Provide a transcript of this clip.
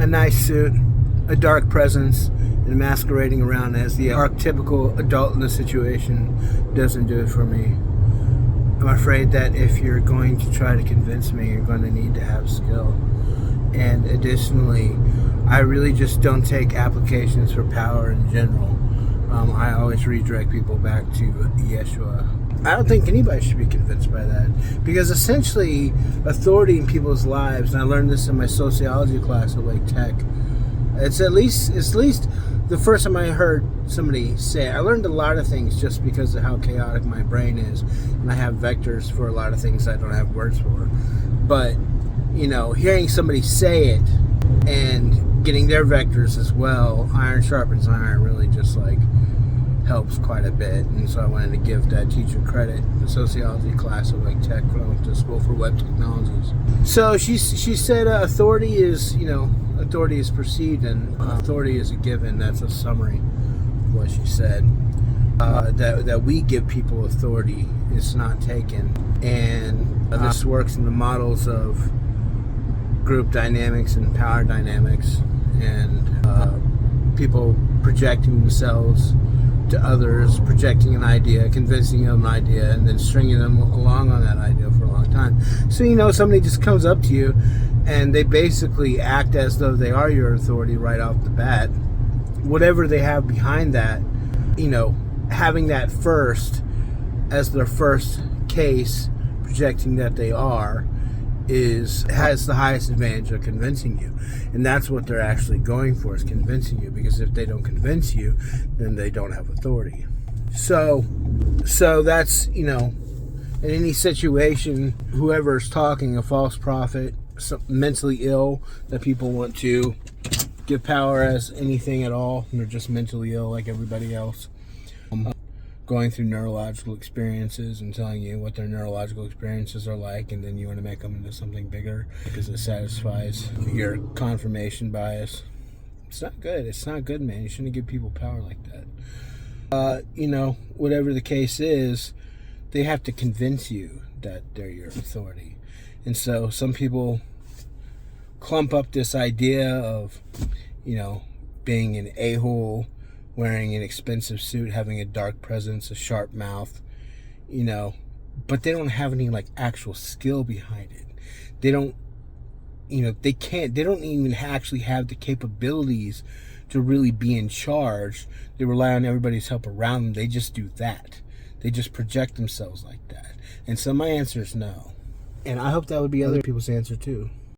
a nice suit, a dark presence, and masquerading around as the archetypical adult in the situation doesn't do it for me. I'm afraid that if you're going to try to convince me, you're going to need to have skill. And additionally, I really just don't take applications for power in general. I always redirect people back to Yeshua. I don't think anybody should be convinced by that, because essentially authority in people's lives, and I learned this in my sociology class at Wake Tech, it's at least the first time I heard somebody say it. I learned a lot of things just because of how chaotic my brain is, and I have vectors for a lot of things I don't have words for. But hearing somebody say it and getting their vectors as well, iron sharpens iron, really just helps quite a bit. And so I wanted to give that teacher credit. The sociology class at Wake Tech when I went to school for web technologies. So she said authority is perceived, and authority is a given. That's a summary of what she said. That we give people authority, it's not taken. And this works in the models of group dynamics and power dynamics, and people projecting themselves to others, projecting an idea, convincing them an idea, and then stringing them along on that idea for a long time. So somebody just comes up to you and they basically act as though they are your authority right off the bat. Whatever they have behind that, having that first as their first case, projecting that they are, has the highest advantage of convincing you. And that's what they're actually going for, is convincing you, because if they don't convince you, then they don't have authority. So that's, in any situation, whoever's talking, a false prophet, mentally ill, that people want to give power as anything at all, and they're just mentally ill like everybody else. Going through neurological experiences and telling you what their neurological experiences are like, and then you want to make them into something bigger because it satisfies your confirmation bias. It's not good. It's not good, man. You shouldn't give people power like that. Whatever the case is, they have to convince you that they're your authority. And so some people clump up this idea of, being an a-hole, wearing an expensive suit, having a dark presence, a sharp mouth, but they don't have any actual skill behind it. They don't, they don't even actually have the capabilities to really be in charge. They rely on everybody's help around them. They just do that. They just project themselves like that. And so my answer is no. And I hope that would be other people's answer too.